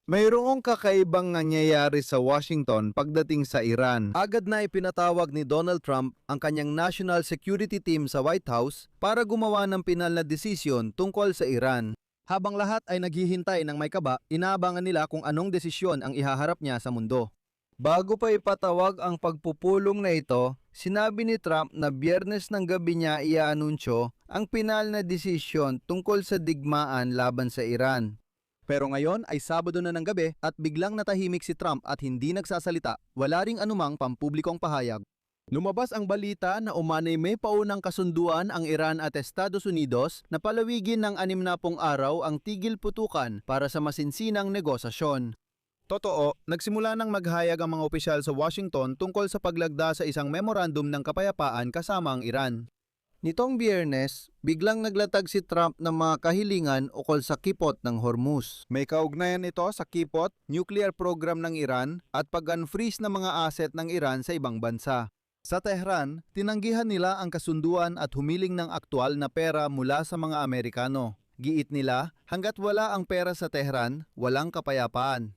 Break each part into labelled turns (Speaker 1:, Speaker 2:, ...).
Speaker 1: Mayroong kakaibang nangyayari sa Washington pagdating sa Iran. Agad na ipinatawag ni Donald Trump ang kanyang National Security Team sa White House para gumawa ng pinal na desisyon tungkol sa Iran. Habang lahat ay naghihintay ng may kaba, inaabangan nila kung anong desisyon ang ihaharap niya sa mundo. Bago pa ipatawag ang pagpupulong na ito, sinabi ni Trump na Biyernes ng gabi niya iaanunsyo ang pinal na desisyon tungkol sa digmaan laban sa Iran. Pero ngayon ay Sabado na ng gabi at biglang natahimik si Trump at hindi nagsasalita, wala ring anumang pampublikong pahayag. Lumabas ang balita na umanay may paunang kasunduan ang Iran at Estados Unidos na palawigin ng 60 araw ang tigil putukan para sa masinsinang negosasyon. Totoo, nagsimula nang maghayag ang mga opisyal sa Washington tungkol sa paglagda sa isang memorandum ng kapayapaan kasama ang Iran. Nitong Biyernes, biglang naglatag si Trump ng mga kahilingan ukol sa kipot ng Hormuz. May kaugnayan ito sa kipot, nuclear program ng Iran at pag-unfreeze ng mga asset ng Iran sa ibang bansa. Sa Tehran, tinanggihan nila ang kasunduan at humiling ng aktwal na pera mula sa mga Amerikano. Giit nila, hanggat wala ang pera sa Tehran, walang kapayapaan.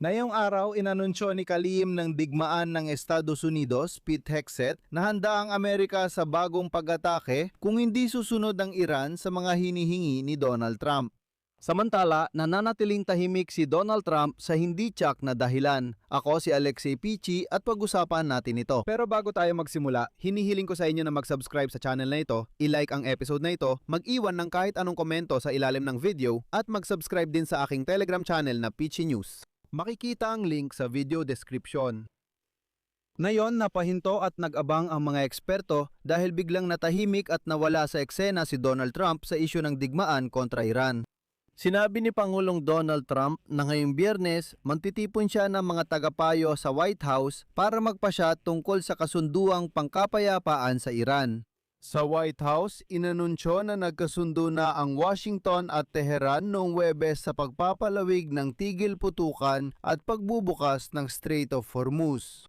Speaker 1: Ngayong araw, inanunsyo ni kalihim ng digmaan ng Estados Unidos, Pete Hegseth, na handa ang Amerika sa bagong pag-atake kung hindi susunod ang Iran sa mga hinihingi ni Donald Trump. Samantala, nananatiling tahimik si Donald Trump sa hindi tiyak na dahilan. Ako si Alexei Pichi at pag-usapan natin ito. Pero bago tayo magsimula, hinihiling ko sa inyo na mag-subscribe sa channel na ito, i-like ang episode na ito, mag-iwan ng kahit anong komento sa ilalim ng video at mag-subscribe din sa aking Telegram channel na Pichi News. Makikita ang link sa video description. Ngayon, napahinto at nag-abang ang mga eksperto dahil biglang natahimik at nawala sa eksena si Donald Trump sa isyu ng digmaan kontra Iran. Sinabi ni Pangulong Donald Trump na ngayong Biyernes, magtitipon siya ng mga tagapayo sa White House para magpasya tungkol sa kasunduang pangkapayapaan sa Iran. Sa White House, inanunsyo na nagkasundo na ang Washington at Tehran noong Huwebes sa pagpapalawig ng tigil putukan at pagbubukas ng Strait of Hormuz.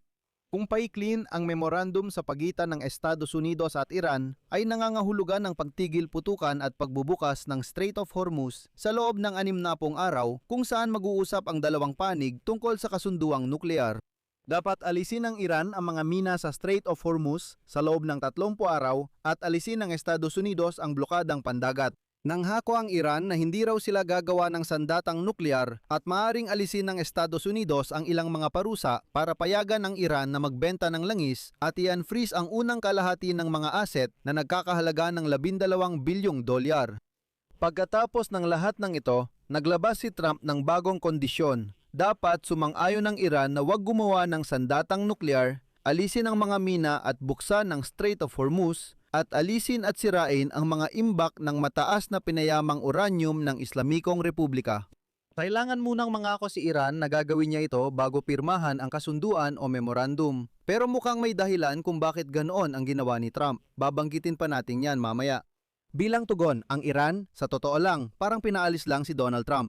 Speaker 1: Kung paiklin, ang memorandum sa pagitan ng Estados Unidos at Iran ay nangangahulugan ng pagtigil putukan at pagbubukas ng Strait of Hormuz sa loob ng 60 araw kung saan mag-uusap ang dalawang panig tungkol sa kasunduang nuklear. Dapat alisin ng Iran ang mga mina sa Strait of Hormuz sa loob ng 30 araw at alisin ng Estados Unidos ang blokadang pandagat. Nanghako ang Iran na hindi raw sila gagawa ng sandatang nuklear at maaaring alisin ng Estados Unidos ang ilang mga parusa para payagan ng Iran na magbenta ng langis at i-unfreeze ang unang kalahati ng mga asset na nagkakahalaga ng $12 bilyong. Pagkatapos ng lahat ng ito, naglabas si Trump ng bagong kondisyon. Dapat sumang-ayon ng Iran na huwag gumawa ng sandatang nuklear, alisin ang mga mina at buksan ng Strait of Hormuz, at alisin at sirain ang mga imbak ng mataas na pinayamang uranium ng Islamikong Republika. Kailangan munang mangako si Iran na gagawin niya ito bago pirmahan ang kasunduan o memorandum. Pero mukhang may dahilan kung bakit ganoon ang ginawa ni Trump. Babanggitin pa natin yan mamaya. Bilang tugon, ang Iran, sa totoo lang, parang pinaalis lang si Donald Trump.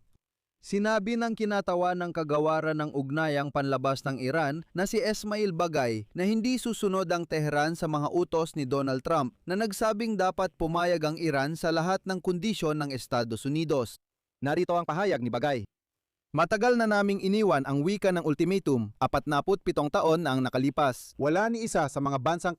Speaker 1: Sinabi ng kinatawa ng kagawaran ng ugnayang panlabas ng Iran na si Esmail Bagay na hindi susunod ang Tehran sa mga utos ni Donald Trump na nagsabing dapat pumayag ang Iran sa lahat ng kondisyon ng Estados Unidos. Narito ang pahayag ni Bagay. Matagal na naming iniwan ang wika ng ultimatum, 47 taon na ang nakalipas. Wala ni isa sa mga bansang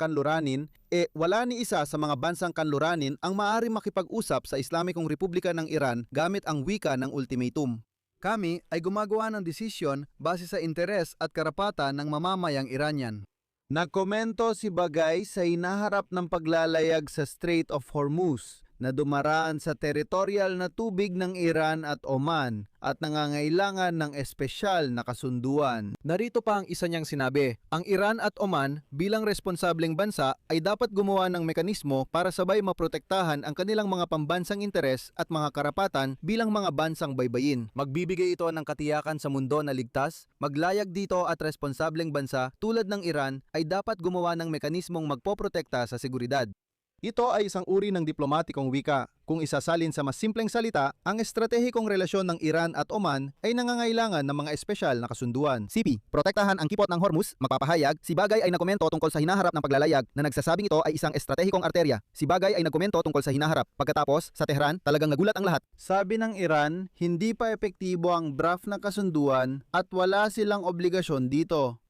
Speaker 1: kanluranin ang maaari makipag-usap sa Islamikong Republika ng Iran gamit ang wika ng ultimatum. Kami ay gumagawa ng desisyon base sa interes at karapatan ng mamamayang Iranian. Nagkomento si Bagay sa hinaharap ng paglalayag sa Strait of Hormuz na dumaraan sa teritorial na tubig ng Iran at Oman at nangangailangan ng espesyal na kasunduan. Narito pa ang isa niyang sinabi, ang Iran at Oman bilang responsableng bansa ay dapat gumawa ng mekanismo para sabay maprotektahan ang kanilang mga pambansang interes at mga karapatan bilang mga bansang baybayin. Magbibigay ito ng katiyakan sa mundo na ligtas, maglayag dito at responsableng bansa tulad ng Iran ay dapat gumawa ng mekanismong magpoprotekta sa seguridad. Ito ay isang uri ng diplomatikong wika. Kung isasalin sa mas simpleng salita, ang estratehikong relasyon ng Iran at Oman ay nangangailangan ng mga espesyal na kasunduan. CP, protektahan ang kipot ng Hormuz, magpapahayag, si Bagay ay nagkomento tungkol sa hinaharap ng paglalayag na nagsasabing ito ay isang estratehikong arterya. Si Bagay ay nagkomento tungkol sa hinaharap. Pagkatapos, sa Tehran, talagang nagulat ang lahat. Sabi ng Iran, hindi pa epektibo ang draft na kasunduan at wala silang obligasyon dito.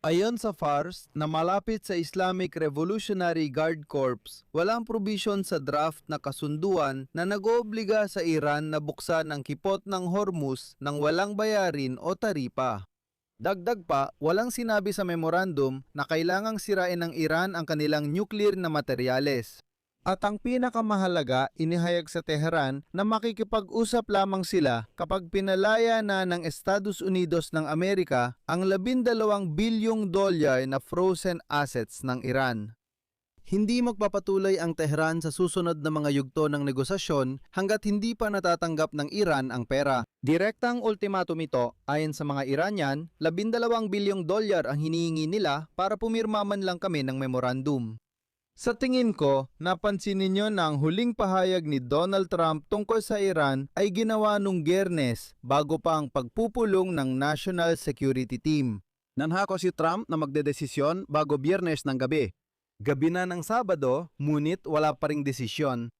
Speaker 1: Ayon sa FARS na malapit sa Islamic Revolutionary Guard Corps, walang provision sa draft na kasunduan na nag-oobliga sa Iran na buksan ang kipot ng Hormuz nang walang bayarin o taripa. Dagdag pa, walang sinabi sa memorandum na kailangang sirain ng Iran ang kanilang nuclear na materyales. At ang pinakamahalaga, inihayag sa Tehran na makikipag-usap lamang sila kapag pinalaya na ng Estados Unidos ng Amerika ang $12 bilyong na frozen assets ng Iran. Hindi magpapatuloy ang Tehran sa susunod na mga yugto ng negosasyon hanggat hindi pa natatanggap ng Iran ang pera. Direktang ultimatum ito, ayon sa mga Iranian, $12 bilyong ang hinihingi nila para pumirma man lang kami ng memorandum. Sa tingin ko, napansin ninyo na ang huling pahayag ni Donald Trump tungkol sa Iran ay ginawa nung Biyernes bago pa ang pagpupulong ng National Security Team. Nanhako si Trump na magdedesisyon bago Biyernes ng gabi. Gabi na ng Sabado, ngunit wala pa ring desisyon.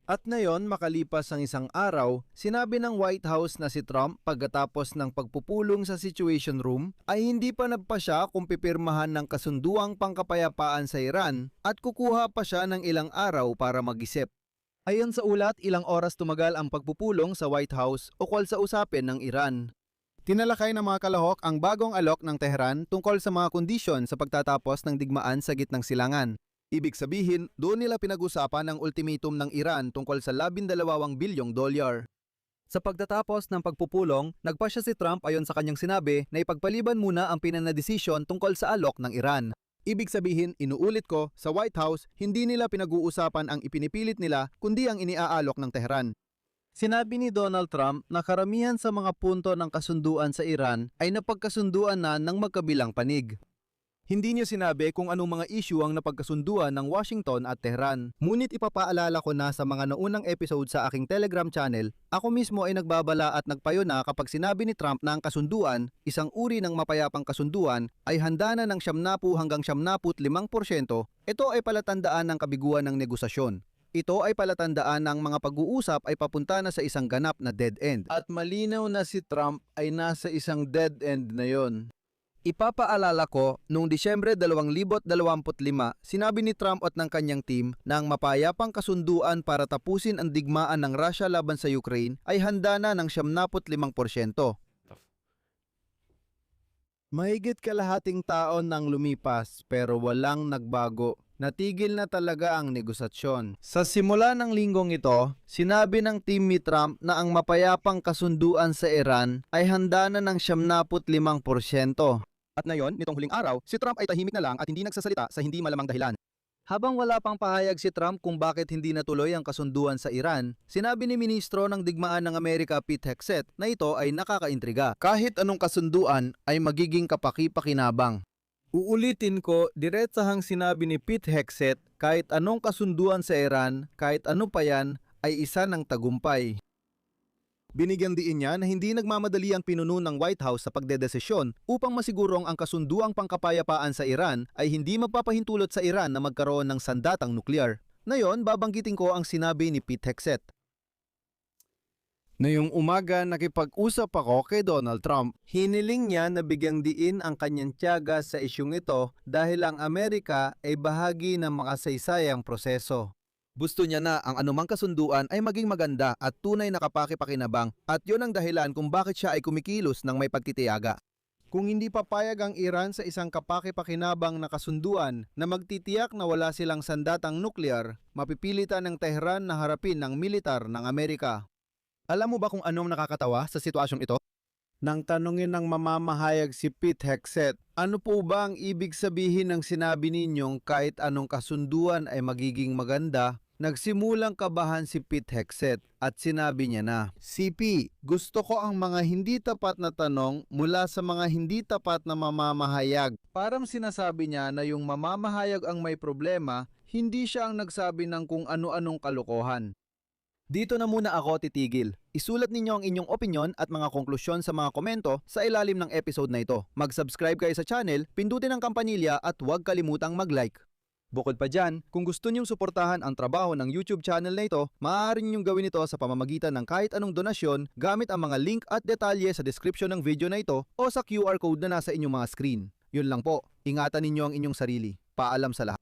Speaker 1: At ngayon, makalipas ang isang araw, sinabi ng White House na si Trump pagkatapos ng pagpupulong sa Situation Room ay hindi pa nagpasya kung pipirmahan ng kasunduang pangkapayapaan sa Iran at kukuha pa siya ng ilang araw para mag-isip. Ayon sa ulat, ilang oras tumagal ang pagpupulong sa White House ukol sa usapin ng Iran. Tinalakay ng mga kalahok ang bagong alok ng Tehran tungkol sa mga kondisyon sa pagtatapos ng digmaan sa gitnang silangan. Ibig sabihin, doon nila pinag-usapan ang ultimatum ng Iran tungkol sa $12 bilyong. Sa pagtatapos ng pagpupulong, nagpasya si Trump ayon sa kanyang sinabi na ipagpaliban muna ang pinanadesisyon tungkol sa alok ng Iran. Ibig sabihin, inuulit ko, sa White House, hindi nila pinag-uusapan ang ipinipilit nila kundi ang iniaalok ng Tehran. Sinabi ni Donald Trump na karamihan sa mga punto ng kasunduan sa Iran ay napagkasunduan na ng magkabilang panig. Hindi niya sinabi kung anong mga issue ang napagkasunduan ng Washington at Tehran. Ngunit ipapaalala ko na sa mga naunang episode sa aking Telegram channel, ako mismo ay nagbabala at nagpayuna kapag sinabi ni Trump na ang kasunduan, isang uri ng mapayapang kasunduan, ay handa na ng 70 hanggang 75%, ito ay palatandaan ng kabiguan ng negosasyon. Ito ay palatandaan ng mga pag-uusap ay papunta na sa isang ganap na dead end. At malinaw na si Trump ay nasa isang dead end na yon. Ipapaalala ko, noong Disyembre 2025, sinabi ni Trump at ng kanyang team na ang mapayapang kasunduan para tapusin ang digmaan ng Russia laban sa Ukraine ay handa na ng 75%. Mahigit kalahating taon nang lumipas pero walang nagbago. Natigil na talaga ang negosasyon. Sa simula ng linggong ito, sinabi ng team ni Trump na ang mapayapang kasunduan sa Iran ay handa na ng 75%. At ngayon, nitong huling araw, si Trump ay tahimik na lang at hindi nagsasalita sa hindi malamang dahilan. Habang wala pang pahayag si Trump kung bakit hindi natuloy ang kasunduan sa Iran, sinabi ni Ministro ng Digmaan ng Amerika Pete Hegseth na ito ay nakakaintriga. Kahit anong kasunduan ay magiging kapaki-pakinabang. Uulitin ko, diretsahang sinabi ni Pete Hegseth, kahit anong kasunduan sa Iran, kahit ano pa yan, ay isa ng tagumpay. Binigyan diin niya na hindi nagmamadali ang pinuno ng White House sa pagdedesisyon upang masigurong ang kasunduang pangkapayapaan sa Iran ay hindi magpapahintulot sa Iran na magkaroon ng sandatang nuklear. Ngayon, babanggitin ko ang sinabi ni Pete Hegseth. Ngayong umaga, nakipag-usap ako kay Donald Trump. Hiniling niya na bigyang diin ang kanyang tiyaga sa isyung ito dahil ang Amerika ay bahagi ng makasaysayang proseso. Gusto niya na ang anumang kasunduan ay maging maganda at tunay na kapaki-pakinabang at yun ang dahilan kung bakit siya ay kumikilos ng may pagtitiyaga. Kung hindi papayag ang Iran sa isang kapaki-pakinabang na kasunduan na magtitiyak na wala silang sandatang nuklear, mapipilitan ng Tehran na harapin ng militar ng Amerika. Alam mo ba kung anong nakakatawa sa sitwasyong ito? Nang tanungin ng mamamahayag si Pete Hegseth, ano po ba ang ibig sabihin ng sinabi ninyong kahit anong kasunduan ay magiging maganda? Nagsimulang kabahan si Pete Hegseth at sinabi niya na, CP, gusto ko ang mga hindi tapat na tanong mula sa mga hindi tapat na mamamahayag. Parang sinasabi niya na yung mamamahayag ang may problema, Hindi siya ang nagsabi ng kung ano-anong kalokohan. Dito na muna ako titigil. Isulat ninyo ang inyong opinyon at mga konklusyon sa mga komento sa ilalim ng episode na ito. Mag-subscribe kayo sa channel, pindutin ang kampanilya at huwag kalimutang mag-like. Bukod pa dyan, kung gusto niyong suportahan ang trabaho ng YouTube channel na ito, maaari niyong gawin ito sa pamamagitan ng kahit anong donasyon gamit ang mga link at detalye sa description ng video na ito o sa QR code na nasa inyong mga screen. Yun lang po, ingatan ninyo ang inyong sarili. Paalam sa lahat.